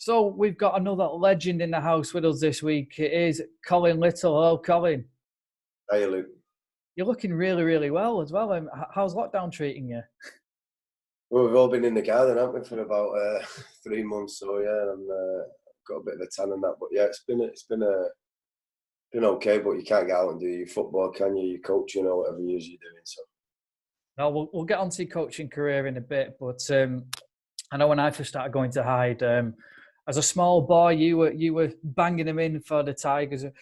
So we've got another legend in the house with us this week. It is Colin Little. Hello, Colin. Hey, Luke. You're looking really, really well as well. How's lockdown treating you? Well, we've all been in the garden, haven't we, for about 3 months. So yeah, and got a bit of a tan and that. But yeah, been okay. But you can't get out and do your football, can you? Your coaching or whatever it is you're doing. So. No, we'll get onto your coaching career in a bit. But I know when I first started going to Hyde, as a small boy, you were banging them in for the Tigers. A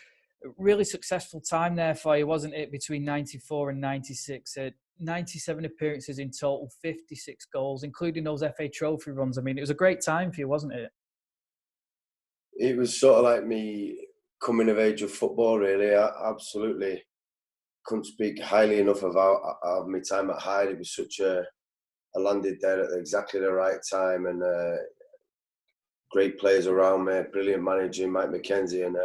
really successful time there for you, wasn't it? Between '94 and '96, 97 appearances in total, 56 goals, including those FA Trophy runs. I mean, it was a great time for you, wasn't it? It was sort of like me coming of age of football, really. I absolutely couldn't speak highly enough about my time at Hyde. It was I landed there at exactly the right time, and great players around me, brilliant manager, Mike McKenzie, and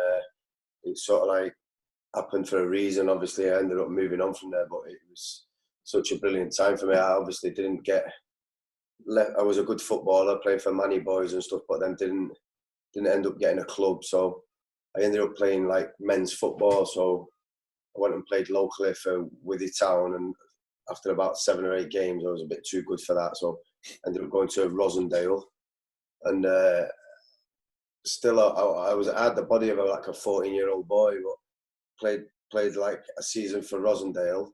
it sort of like happened for a reason. Obviously, I ended up moving on from there, but it was such a brilliant time for me. I obviously didn't get I was a good footballer, playing for Manny Boys and stuff, but then didn't end up getting a club. So I ended up playing like men's football. So I went and played locally for Withy Town, and after about 7 or 8 games, I was a bit too good for that. So I ended up going to Rosendale, and still I had the body of like a 14-year-old boy, but played like a season for Rosendale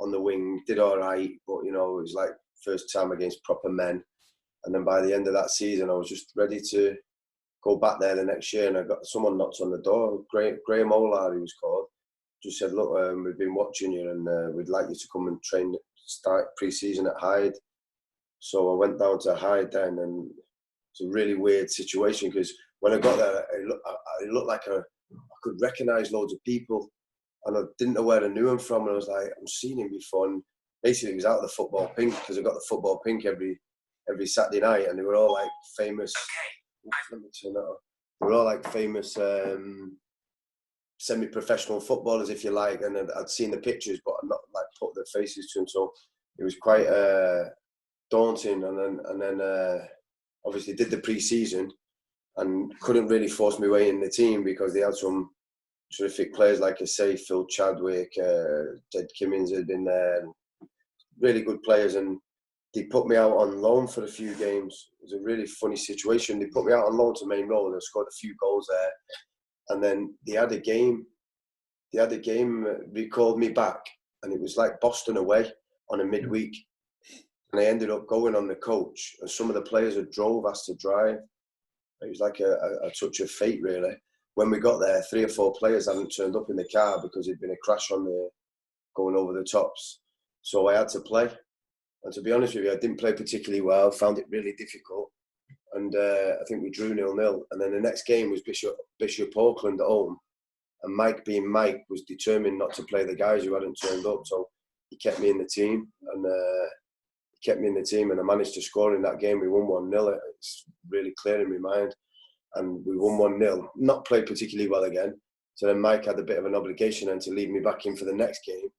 on the wing, did all right, but it was like first time against proper men. And then by the end of that season, I was just ready to go back there the next year, and I got someone knocked on the door. Graham Olar, he was called, just said, "Look, we've been watching you, and we'd like you to come and start pre-season at Hyde." So I went down to Hyde then, and it's a really weird situation because when I got there, it looked like I could recognise loads of people, and I didn't know where I knew him from. And I was like, I've seen him before. And basically, he was out of the football pink, because I got the football pink every Saturday night, and they were all like famous. Let me turn that on. They were all like famous semi-professional footballers, if you like. And I'd seen the pictures, but I'd not like put their faces to them. So it was quite daunting. And then obviously did the pre-season and couldn't really force my way in the team because they had some terrific players, like I say, Phil Chadwick, Ted Kimmins had been there, and really good players. And they put me out on loan for a few games. It was a really funny situation. They put me out on loan to Main Road, and I scored a few goals there. And then they had a game. They called me back, and it was like Boston away on a midweek. And I ended up going on the coach, and some of the players had asked to drive. It was like a touch of fate, really. When we got there, 3 or 4 players hadn't turned up in the car because there'd been a crash on going over the tops. So I had to play. And to be honest with you, I didn't play particularly well, found it really difficult. And I think we drew 0-0. And then the next game was Bishop Auckland at home. And Mike, being Mike, was determined not to play the guys who hadn't turned up. So he kept me in the team. And and I managed to score in that game. We won 1-0. It's really clear in my mind. And we won 1-0. Not played particularly well again. So then Mike had a bit of an obligation then to leave me back in for the next game.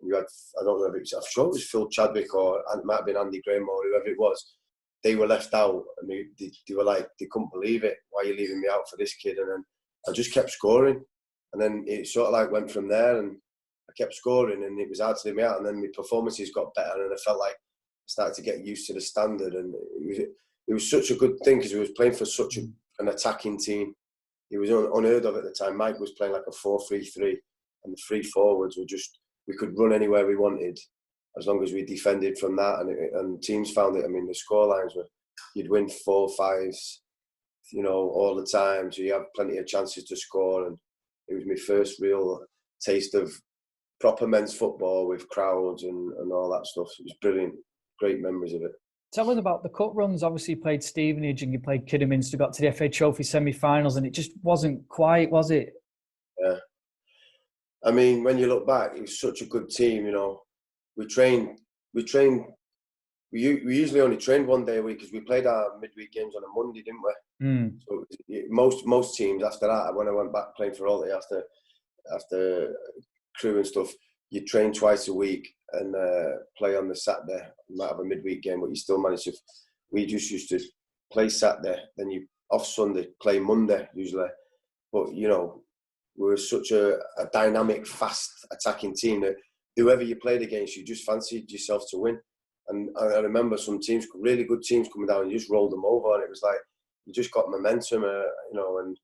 We had, I don't know if it was, I'm sure it was Phil Chadwick, or it might have been Andy Graham, or whoever it was. They were left out, and they were like, they couldn't believe it. Why are you leaving me out for this kid? And then I just kept scoring. And then it sort of like went from there, and I kept scoring, and it was hard to leave me out. And then my performances got better, and I felt like I started to get used to the standard. And it was such a good thing because we was playing for such an attacking team. It was unheard of at the time. Mike was playing like a 4-3-3, and the 3 forwards were just, we could run anywhere we wanted as long as we defended from that. And teams found it. I mean, the score lines were, you'd win 4-5s, all the time. So you have plenty of chances to score. And it was my first real taste of proper men's football with crowds and all that stuff. It was brilliant. Great memories of it. Tell us about the cup runs. Obviously, you played Stevenage and you played Kidderminster, got to the FA Trophy semi-finals, and it just wasn't quite, was it? Yeah. I mean, when you look back, it was such a good team. We usually only trained 1 day a week because we played our midweek games on a Monday, didn't we? Mm. So most teams after that, when I went back playing for Alty after Crewe and stuff, you train twice a week and play on the Saturday. You might have a midweek game, but you still manage to. We just used to play Saturday, then you off Sunday, play Monday usually. But, you know, we were such a dynamic, fast attacking team that whoever you played against, you just fancied yourself to win. And I remember some teams, really good teams coming down, and you just rolled them over, and it was like you just got momentum, you know. And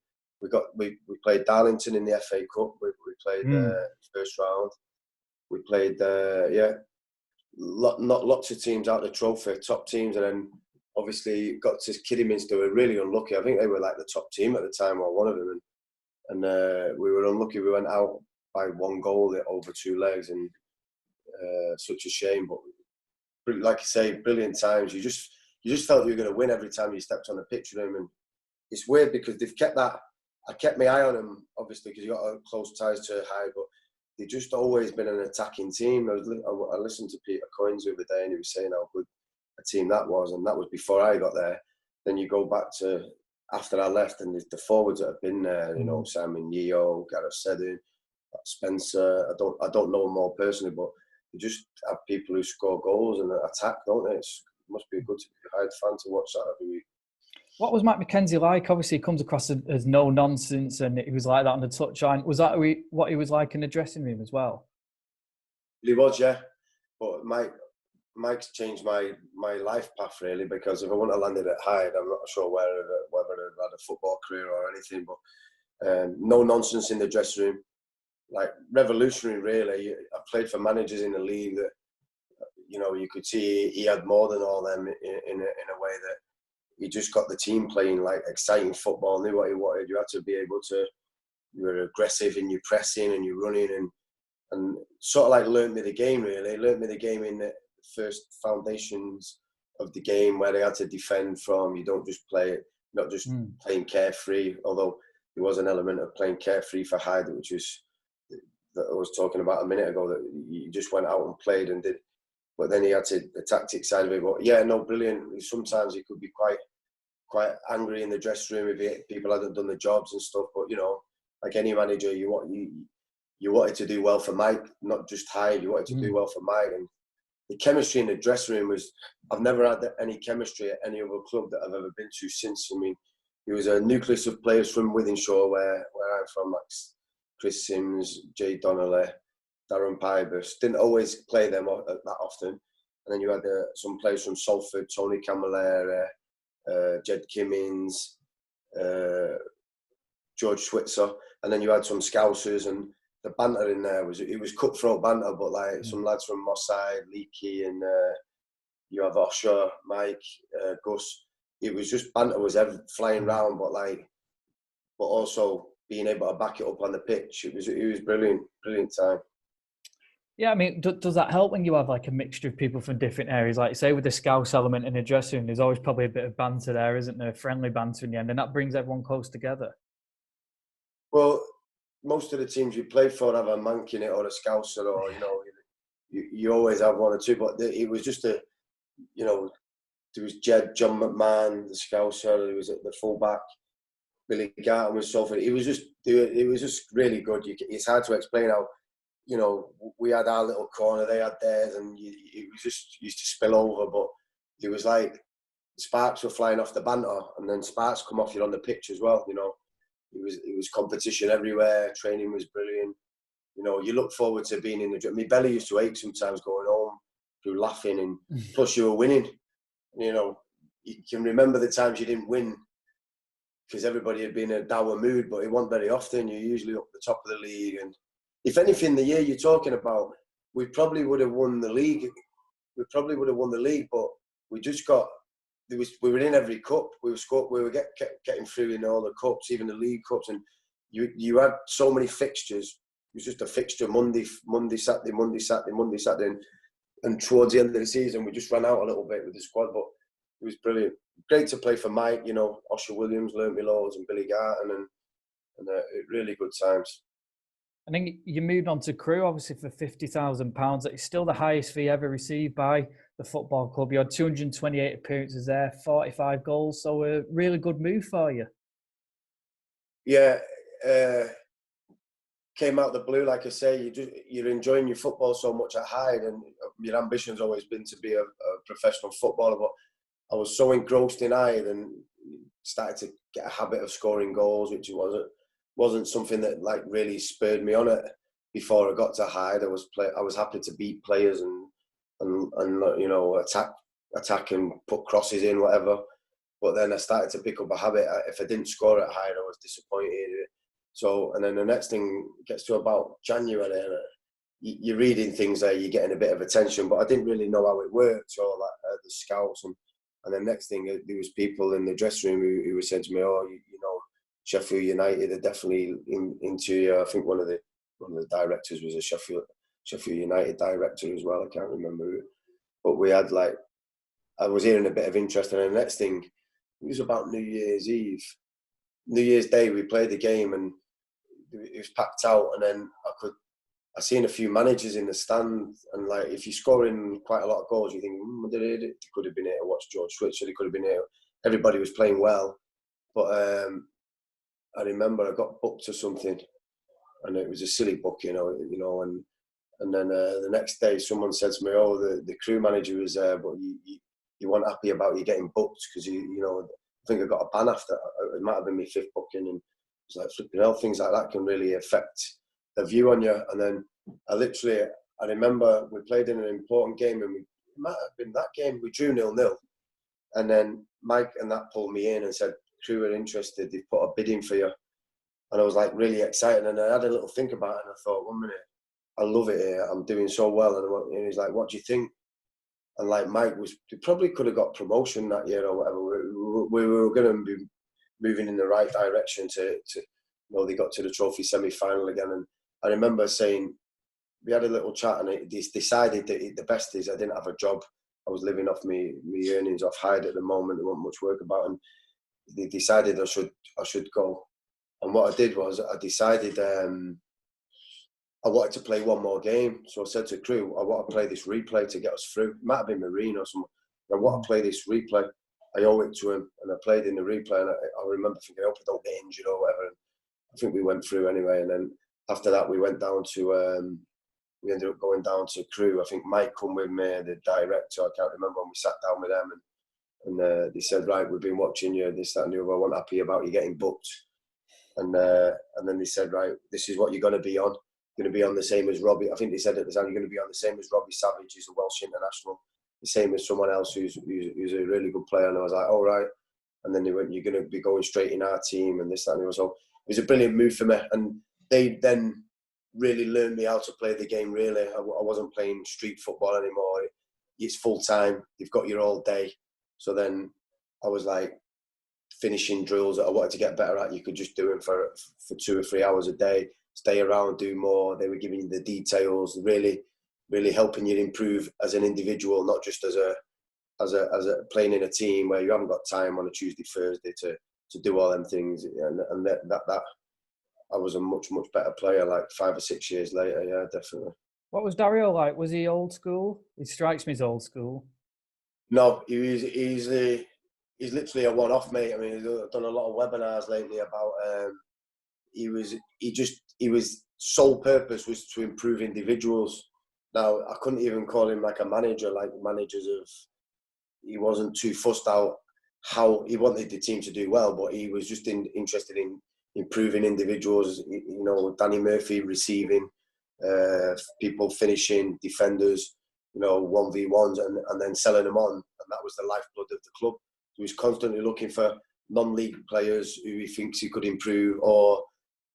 we played Darlington in the FA Cup. We played first round. We played lots of teams out of the trophy, top teams, and then obviously got to Kidderminster. We were really unlucky. I think they were like the top team at the time, or one of them, and we were unlucky. We went out by 1 goal over 2 legs, and such a shame. But like I say, brilliant times. You just felt you were going to win every time you stepped on the pitch with them. And it's weird because they've kept that. I kept my eye on them, obviously, because you got close ties to Hyde, but they've just always been an attacking team. I listened to Peter Coynes the other day, and he was saying how good a team that was, and that was before I got there. Then you go back to after I left, and the forwards that have been there, you know, Simon Yeo, Gareth Seddon, Spencer. I don't know them all personally, but you just have people who score goals and attack, don't they? It must be good to be a Hyde fan to watch that every week. What was Mike McKenzie like? Obviously, he comes across as no nonsense, and he was like that on the touchline. Was that what he was like in the dressing room as well? He was, yeah. But Mike's changed my life path really, because if I wouldn't have landed at Hyde, I'm not sure whether I'd had a football career or anything. But no nonsense in the dressing room. Like revolutionary, really. I played for managers in the league that, you know, you could see he had more than all them in a way that he just got the team playing like exciting football, knew what he wanted. You had to be able to, you were aggressive in your pressing and your running, and sort of like learnt me the game really. Learnt me the game in the first foundations of the game where they had to defend from. You don't just play it, not just playing carefree, although there was an element of playing carefree for Hyde, which was that I was talking about a minute ago, that you just went out and played and did. But then he had the tactic side of it. But yeah, no, brilliant. Sometimes he could be quite angry in the dressing room if people hadn't done the jobs and stuff. But you know, like any manager, you wanted to do well for Mike, not just Hyde. You wanted to do well for Mike. And the chemistry in the dressing room was, I've never had any chemistry at any other club that I've ever been to since. I mean, there was a nucleus of players from Wythenshawe, where I'm from, like Chris Sims, Jay Donnelly, Darren Pybus. Didn't always play them that often. And then you had some players from Salford, Tony Camilleri, Jed Kimmins, George Switzer. And then you had some Scousers, and the banter in there it was cutthroat banter, but like some lads from Moss Side, Leakey, and you have Osher, Mike, Gus. It was just banter was flying round, but also being able to back it up on the pitch. It was brilliant time. Yeah, I mean, does that help when you have like a mixture of people from different areas? Like say with the Scouse element in the dressing room, there's always probably a bit of banter there, isn't there? Friendly banter in the end, and that brings everyone close together. Well, most of the teams you play for have a Mank in it, or a Scouser, or, you know, you always have one or two. But it was just you know, there was John McMahon, the Scouser. There was the fullback, Billy Garton was Salford. It was just really good. It's hard to explain how, you know, we had our little corner, they had theirs, and it was just used to spill over. But it was like sparks were flying off the banter, and then sparks come off you on the pitch as well. You know, it was competition everywhere. Training was brilliant. You know, you look forward to being in the gym. My belly used to ache sometimes going home through laughing, and plus you were winning. You know, you can remember the times you didn't win because everybody had been in a dour mood, but it wasn't very often. You're usually up the top of the league, and if anything, the year you're talking about, we probably would have won the league. But we just got. We were in every cup. We were getting through in all the cups, even the league cups, and you had so many fixtures. It was just a fixture Monday, Saturday, and towards the end of the season, we just ran out a little bit with the squad, but it was brilliant. Great to play for Mike, you know, Osher Williams learnt me loads, and Billy Garton, and really good times. And then you moved on to Crewe, obviously for £50,000. It's still the highest fee ever received by the football club. You had 228 appearances there, 45 goals, so a really good move for you. Yeah, came out of the blue, like I say. You're enjoying your football so much at Hyde, and your ambition's always been to be a professional footballer. But I was so engrossed in Hyde, and started to get a habit of scoring goals, which wasn't something that like really spurred me on it. Before I got to Hyde, I was happy to beat players and you know, attack and put crosses in, whatever. But then I started to pick up a habit. If I didn't score at Hyde, I was disappointed. So, and then the next thing gets to about January, and you're reading things there, you're getting a bit of attention, but I didn't really know how it worked. So, like the scouts, and the next thing, there was people in the dressing room who were saying to me, "Oh, you know, Sheffield United are definitely into you." I think one of the directors was a Sheffield United director as well. I can't remember who. But we had like, I was hearing a bit of interest, and the next thing, it was about New Year's Eve. New Year's Day, we played the game, and it was packed out. And then I seen a few managers in the stand, and like, if you're scoring quite a lot of goals, you think, they could have been here to watch George Switzer. They could have been here. Everybody was playing well, but I remember I got booked to something, and it was a silly book, you know, and then the next day, someone said to me, "Oh, the Crewe manager was there, but you weren't happy about you getting booked because you know." I think I got a ban after. It might have been my 5th booking, and it's like, flipping hell, things like that can really affect the view on you. And then I remember we played in an important game, and it might have been that game, we drew 0-0. And then Mike and that pulled me in and said, "Crewe are interested, they've put a bid in for you." And I was like really excited, and I had a little think about it, and I thought, 1 minute, I love it here, I'm doing so well. And he's like, "What do you think?" And like Mike we probably could have got promotion that year or whatever. We were going to be moving in the right direction to you know, they got to the trophy semi-final again. And I remember saying, we had a little chat, and it decided that the best is I didn't have a job. I was living off me earnings off Hyde at the moment. There wasn't much work about, and they decided I should go. And what I did was I decided I wanted to play one more game. So I said to Crewe, I want to play this replay to get us through. It might have been Marine or something. I want to play this replay. I owe it to him, and I played in the replay. And I remember thinking, I hope I don't get injured or whatever. And I think we went through anyway. And then after that, we went down to, we ended up going down to Crewe. I think Mike come with me, the director. I can't remember when we sat down with them. And they said, "Right, we've been watching you, this, that, and the other. I wasn't happy about you getting booked." And then they said, "Right, this is what you're going to be on. Going to be on the same as Robbie." I think they said at the time, "You're going to be on the same as Robbie Savage, who's a Welsh international, the same as someone else who's a really good player." And I was like, "All right." And then they went, "You're going to be going straight in our team," and this, that, and the other. So it was a brilliant move for me. And they then really learned me how to play the game. Really, I wasn't playing street football anymore. It's full time. You've got your all day. So then I was like, finishing drills that I wanted to get better at, you could just do them for 2 or 3 hours a day. Stay around, do more. They were giving you the details, really helping you improve as an individual, not just as a playing in a team where you haven't got time on a Tuesday, Thursday to do all them things. And that I was a much better player like 5 or 6 years later. Yeah, definitely. What was Dario like? Was he old school? He strikes me as old school. No, he's literally a one-off, mate. I mean, I've done a lot of webinars lately about. His sole purpose was to improve individuals. Now, I couldn't even call him like a manager, like managers of. He wasn't too fussed out how he wanted the team to do well, but he was just interested in improving individuals. You know, Danny Murphy receiving, people finishing, defenders, you know, 1v1s, and then selling them on, and that was the lifeblood of the club. He was constantly looking for non-league players who he thinks he could improve, or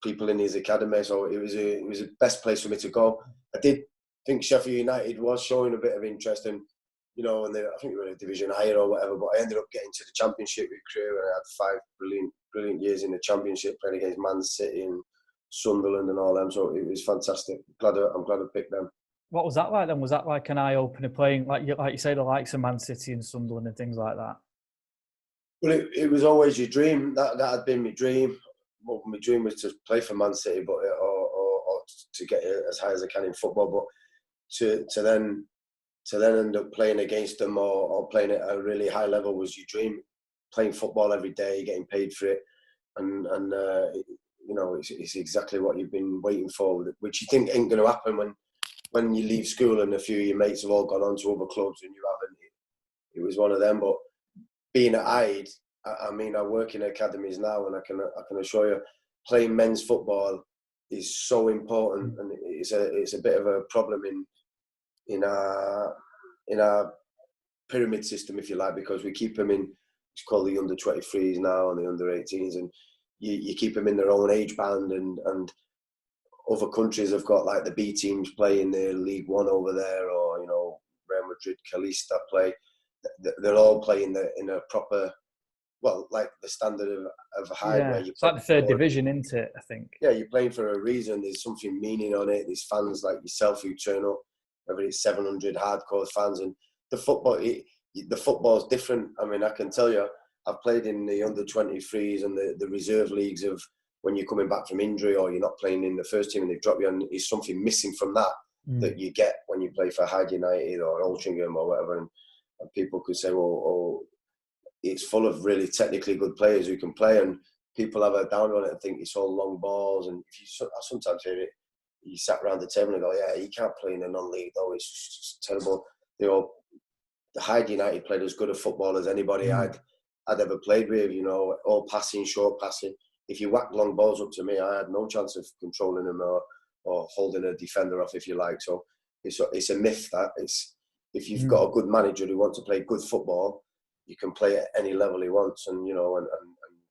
people in his academy. So it was the best place for me to go. I did think Sheffield United was showing a bit of interest, and you know, and I think we were in a division higher or whatever. But I ended up getting to the Championship with Crewe, and I had 5 brilliant years in the Championship, playing against Man City and Sunderland and all them. So it was fantastic. I'm glad I picked them. What was that like then? Was that like an eye-opener, playing like you say, the likes of Man City and Sunderland and things like that? Well, it was always your dream. That had been my dream. Well, my dream was to play for Man City, but or to get as high as I can in football. But to then end up playing against them or playing at a really high level was your dream. Playing football every day, getting paid for it, and you know, it's exactly what you've been waiting for, which you think ain't going to happen when you leave school and a few of your mates have all gone on to other clubs and you haven't. It was one of them. But being at Hyde, I mean, I work in academies now, and I can assure you, playing men's football is so important, and it's a bit of a problem in our pyramid system, if you like, because we keep them in. It's called the under 23s now and the under 18s, and you keep them in their own age band, and other countries have got like the B teams playing their League One over there, or Real Madrid, Calista play. They're all playing in a proper, well, like the standard of Hyde, where you. It's like the third division, isn't it? I think. Yeah, you're playing for a reason. There's something meaning on it. There's fans like yourself who turn up, whether it's 700 hardcore fans, and the football's different. I mean, I can tell you, I've played in the under 23s and the reserve leagues of when you're coming back from injury or you're not playing in the first team and they drop you, and there's something missing from that you get when you play for Hyde United or Altrincham or whatever, and people could say, well, it's full of really technically good players who can play, and people have a down on it and think it's all long balls. And I sometimes hear it, you sat around the table and go, yeah, he can't play in a non-league though, it's just terrible. The Hyde United played as good a football as anybody I'd ever played with, all passing, short passing. If you whack long balls up to me, I had no chance of controlling them or holding a defender off, if you like. So it's a myth that if you've got a good manager who wants to play good football, you can play at any level he wants, and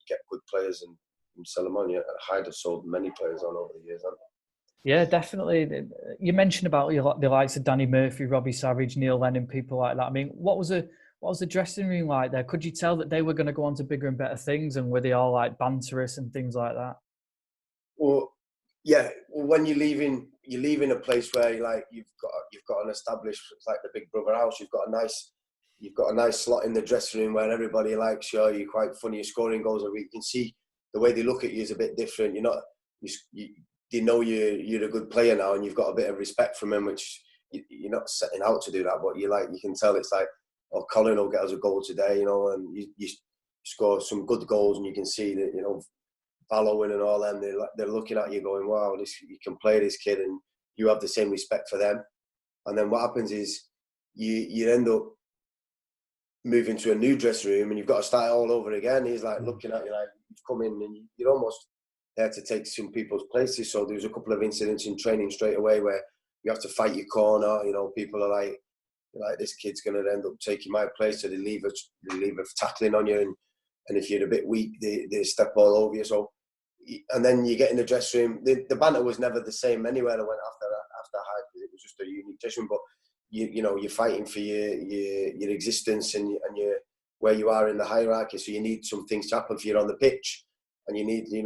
get good players and sell them on. Yeah, Hyde have sold many players on over the years, haven't they? Yeah, definitely. You mentioned about the likes of Danny Murphy, Robbie Savage, Neil Lennon, people like that. I mean, what was the dressing room like there? Could you tell that they were going to go on to bigger and better things, and were they all like banterous and things like that? Well, yeah. When you're leaving a place where you've got an established, it's like the Big Brother house. You've got a nice slot in the dressing room where everybody likes you. You're quite funny. You're scoring goals every week. You can see the way they look at you is a bit different. You're not. They know you're a good player now, and you've got a bit of respect from them, which you're not setting out to do that. But you can tell it's like, oh, Colin will get us a goal today, and you score some good goals, and you can see that following and all them, they're looking at you going, wow, you can play this kid, and you have the same respect for them. And then what happens is you end up moving to a new dressing room, and you've got to start all over again. He's like looking at you like you've come in and you're almost there to take some people's places. So there was a couple of incidents in training straight away where you have to fight your corner. People are like this kid's going to end up taking my place, so they leave a tackling on you, and if you're a bit weak, they step all over you. So, and then you get in the dressing room. The banter was never the same anywhere I went after Hyde, because it was just a unique dressing room. But you're fighting for your existence and your where you are in the hierarchy. So you need some things to happen for you on the pitch, and you need you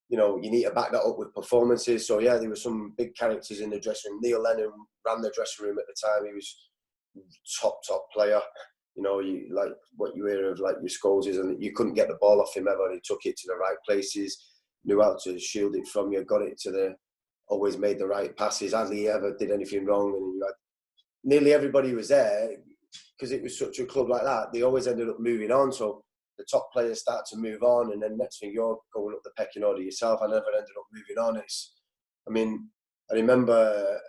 need to back that up with performances. So yeah, there were some big characters in the dressing room. Neil Lennon ran the dressing room at the time. He was top player. You like what you hear of like your Scholes is, and you couldn't get the ball off him ever. He took it to the right places, knew how to shield it from you, got it to always made the right passes. Hardly ever did anything wrong, and you had nearly everybody was there because it was such a club like that. They always ended up moving on. So the top players start to move on, and then next thing you're going up the pecking order yourself. I never ended up moving on. I remember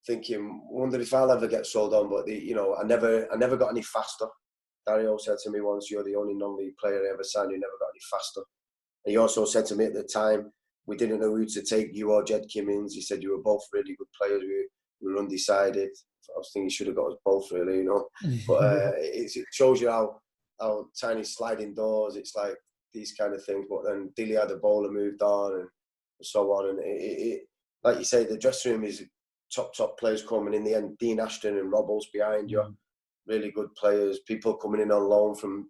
thinking, wonder if I'll ever get sold on, but I never got any faster. Dario said to me once, "You're the only non-league player I ever signed who never got any faster." And he also said to me at the time, we didn't know who to take, you or Jed Kimmins. He said, you were both really good players. We were undecided. I was thinking he should have got us both, really, But it shows you how tiny sliding doors, it's like these kind of things. But then Dilly had a bowler moved on and so on. And it like you say, the dressing room is top players coming in the end. Dean Ashton and Robbles behind you, really good players. People coming in on loan from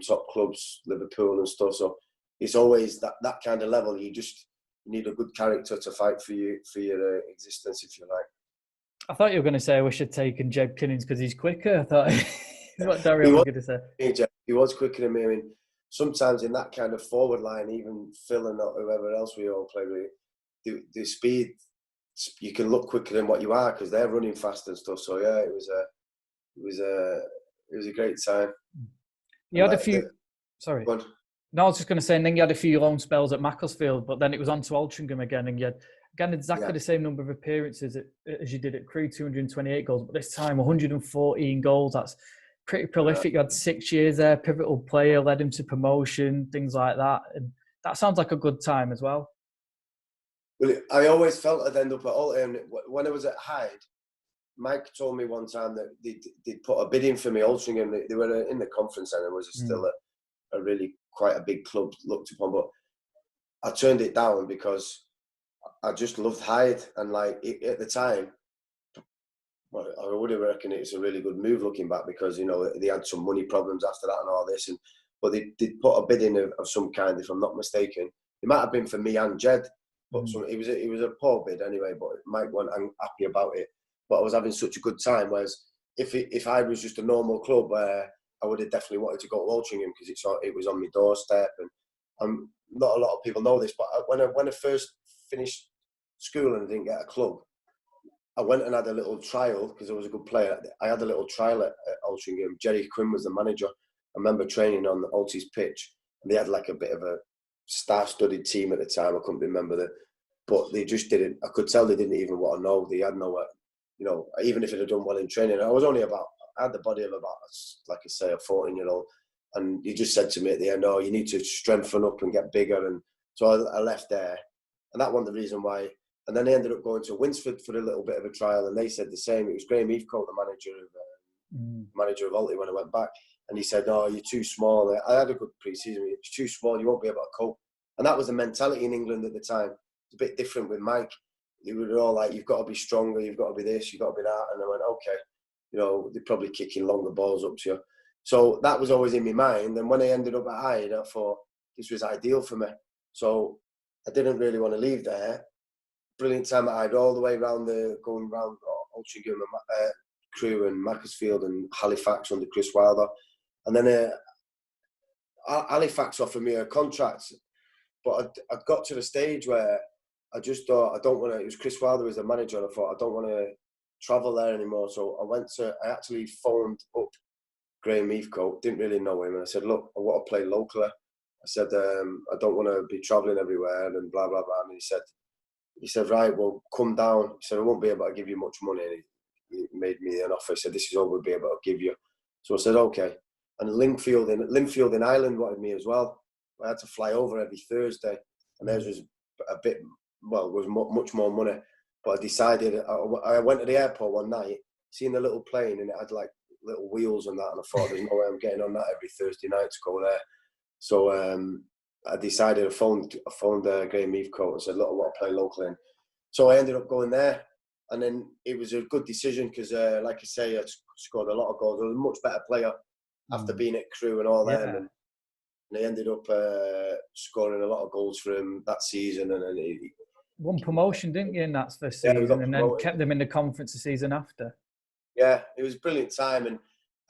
top clubs, Liverpool and stuff. So it's always that kind of level. You need a good character to fight for your existence, if you like. I thought you were going to say I wish I'd taken Jeb Kinnings because he's quicker. I thought what Dario was going to say. He was quicker than me. I mean, sometimes in that kind of forward line, even Phil and whoever else we all play with, the speed, you can look quicker than what you are because they're running fast and stuff. So yeah, it was a great time. You had a few. Sorry. No, I was just going to say, and then you had a few long spells at Macclesfield, but then it was on to Altrincham again, and you had again exactly the same number of appearances as you did at Crewe, 228 goals, but this time 114 goals. pretty prolific. You had 6 years there, pivotal player, led him to promotion, things like that. And that sounds like a good time as well. Well, I always felt I'd end up at Altrincham. When I was at Hyde, Mike told me one time that they'd put a bid in for me, Altrincham. They were in the conference and it was still a really quite a big club looked upon. But I turned it down because I just loved Hyde. And like at the time, well, I would have reckoned it's a really good move looking back because, you know, they had some money problems after that and all this. But they did put a bid in of some kind, if I'm not mistaken. It might have been for me and Jed. But it was a poor bid anyway, but Mike wasn't happy about it. But I was having such a good time, whereas if I was just a normal club, I would have definitely wanted to go to Altrincham because it was on my doorstep. And not a lot of people know this, but when I first finished school and I didn't get a club, I went and had a little trial because I was a good player. I had a little trial at Altrincham. Jerry Quinn was the manager. I remember training on the Alties pitch, and they had like a bit of a star-studded team at the time. I couldn't remember that, but they just didn't. I could tell they didn't even want to know. They had no, you know, even if it had done well in training. I had the body of about, like I say, a 14-year-old, and he just said to me at the end, "Oh, you need to strengthen up and get bigger." And so I left there, and that wasn't the reason why. And then I ended up going to Winsford for a little bit of a trial, and they said the same. It was Graham Heathcote, the manager of Alty, when I went back, and he said, "Oh, you're too small." I had a good pre-season. It's too small. You won't be able to cope. And that was the mentality in England at the time. It's a bit different with Mike. They were all like, "You've got to be stronger. You've got to be this. You've got to be that." And I went, "Okay." You know, they're probably kicking longer balls up to you. So that was always in my mind. And when I ended up at Hyde, I thought this was ideal for me. So I didn't really want to leave there. Brilliant time at Hyde, all the way around going around Altrincham and Crewe and Macclesfield and Halifax under Chris Wilder. And then Halifax offered me a contract, but I'd got to the stage where I just thought, I don't want to, it was Chris Wilder as the manager, and I thought, I don't want to travel there anymore. So I actually phoned up Graham Heathcote, didn't really know him, and I said, "Look, I want to play locally." I said, "I don't want to be travelling everywhere," and blah, blah, blah. And he said, "Right, well, come down." He said, "I won't be able to give you much money." And he made me an offer. He said, "This is all we'll be able to give you." So I said, "Okay." And Linfield in Ireland wanted me as well. I had to fly over every Thursday, and theirs was a bit, well, was much more money. But I decided, I went to the airport one night, seen the little plane, and it had like little wheels and that, and I thought, there's no way I'm getting on that every Thursday night to go there. So I decided, I phoned Graham Heathcote and said, "Look, I want to play locally." And so I ended up going there, and then it was a good decision because, like I say, I scored a lot of goals. I was a much better player after being at Crewe and all that, and I ended up scoring a lot of goals for him that season. And then he won promotion, didn't you, in that first season, and then kept them in the conference the season after. Yeah, it was a brilliant time, and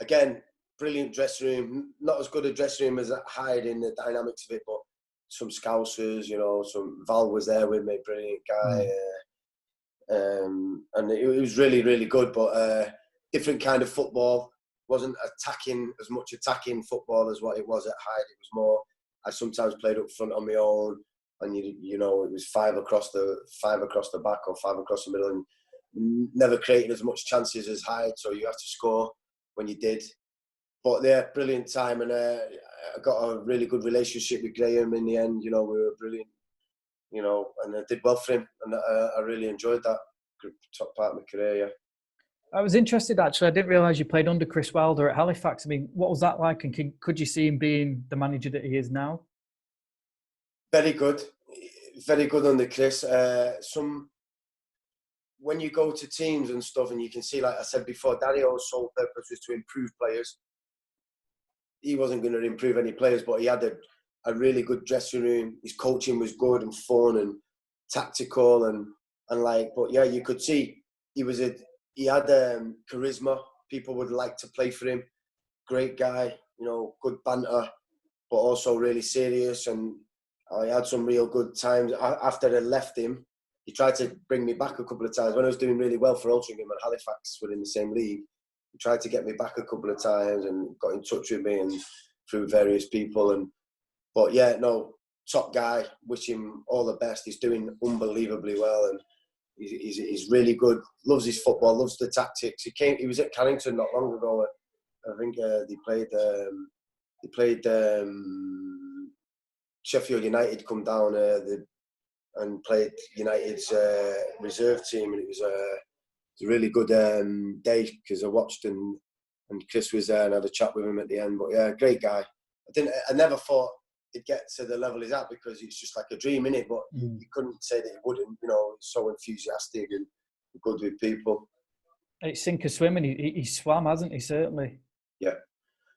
again, brilliant dressing room. Not as good a dressing room as at Hyde in the dynamics of it, but some Scousers, you know, some Val was there with me, brilliant guy, and it was really, really good. But different kind of football. Wasn't as much attacking football as what it was at Hyde. It was more, I sometimes played up front on my own, and you know, it was five across the back or five across the middle, and never creating as much chances as Hyde. So you have to score when you did. But yeah, brilliant time, and I got a really good relationship with Graham in the end. You know, we were brilliant. You know, and I did well for him, and I really enjoyed that top part of my career. Yeah. I was interested, actually. I didn't realise you played under Chris Wilder at Halifax. I mean, what was that like? And could you see him being the manager that he is now? Very good under Chris. When you go to teams and stuff, and you can see, like I said before, Dario's sole purpose was to improve players. He wasn't going to improve any players, but he had a really good dressing room. His coaching was good and fun and tactical and like. But yeah, you could see he had charisma. People would like to play for him. Great guy, you know, good banter, but also really serious. And I had some real good times. After I left him, he tried to bring me back a couple of times. When I was doing really well for Altrincham and Halifax were in the same league, he tried to get me back a couple of times and got in touch with me and through various people. But yeah, no, top guy. Wish him all the best. He's doing unbelievably well, and he's really good. Loves his football. Loves the tactics. He was at Carrington not long ago I think they played Sheffield United come down and played United's reserve team, and it was a really good day because I watched and Chris was there and had a chat with him at the end. But yeah, great guy. I never thought he'd get to the level he's at because it's just like a dream, innit? But you couldn't say that he wouldn't. You know, he's so enthusiastic and good with people. It's sink or swim, and he swam, hasn't he? Certainly.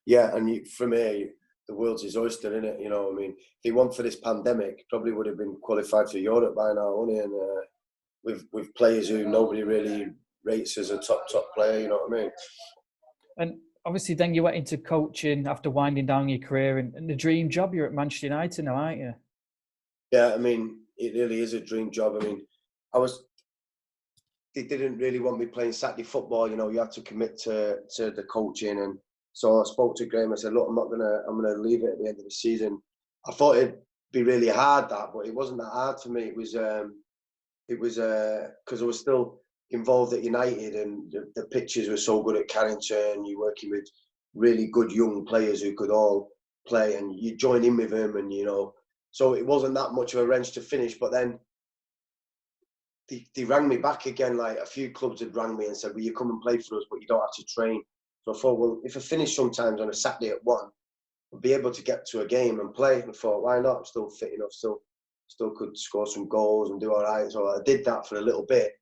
Yeah, and from here, the world's his oyster, innit? You know, I mean, if he weren't for this pandemic, probably would have been qualified for Europe by now, wouldn't he? And with players who nobody really rates as a top player, you know what I mean? And obviously, then you went into coaching after winding down your career, and the dream job. You're at Manchester United now, aren't you? Yeah, I mean, it really is a dream job. I mean, they didn't really want me playing Saturday football. You know, you had to commit to the coaching, and so I spoke to Graham. I said, "Look, I'm gonna leave it at the end of the season." I thought it'd be really hard but it wasn't that hard for me. It was because I was still involved at United, and the pitches were so good at Carrington. You're working with really good young players who could all play, and you join in with them, and you know, so it wasn't that much of a wrench to finish. But then they rang me back again. Like a few clubs had rang me and said, "Will you come and play for us? But you don't have to train." So I thought, well, if I finish sometimes on a Saturday at 1, I'll be able to get to a game and play. And I thought, why not? I'm still fit enough, still could score some goals and do all right. So I did that for a little bit,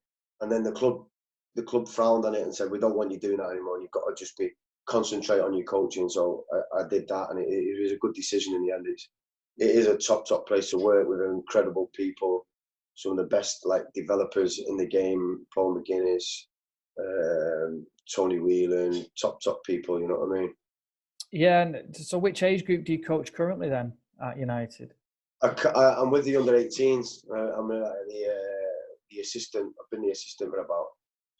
and then the club frowned on it and said, "We don't want you doing that anymore. You've got to just concentrate on your coaching." So I did that, and it was a good decision in the end. It is a top place to work with incredible people, some of the best like developers in the game, Paul McGuinness, Tony Whelan, top people. You know what I mean? Yeah. And so, which age group do you coach currently then at United? I'm with the under-18s. I'm the assistant. I've been the assistant for about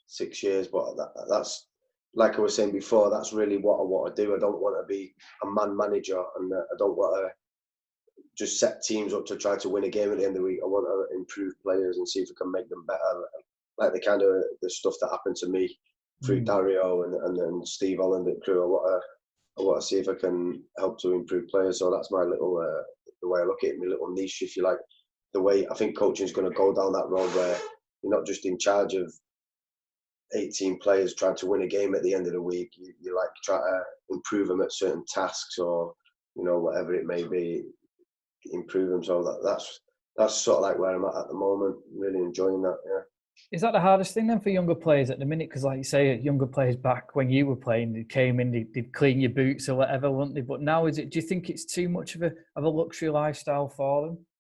6 years, but that's like I was saying before. That's really what I want to do. I don't want to be a man manager, and I don't want to just set teams up to try to win a game at the end of the week. I want to improve players and see if we can make them better, like the stuff that happened to me through Dario and then Steve Holland at Crewe. I want to see if I can help to improve players. So that's my little the way I look at it, my little niche, if you like. The way I think coaching is going to go down that road where you're not just in charge of 18 players trying to win a game at the end of the week. You like try to improve them at certain tasks, or you know, whatever it may be, improve them. So that's sort of like where I'm at the moment. Really enjoying that. Yeah. Is that the hardest thing then for younger players at the minute? Because like you say, younger players back when you were playing, they came in, they'd clean your boots or whatever, wouldn't they? But now, do you think it's too much of a luxury lifestyle for them?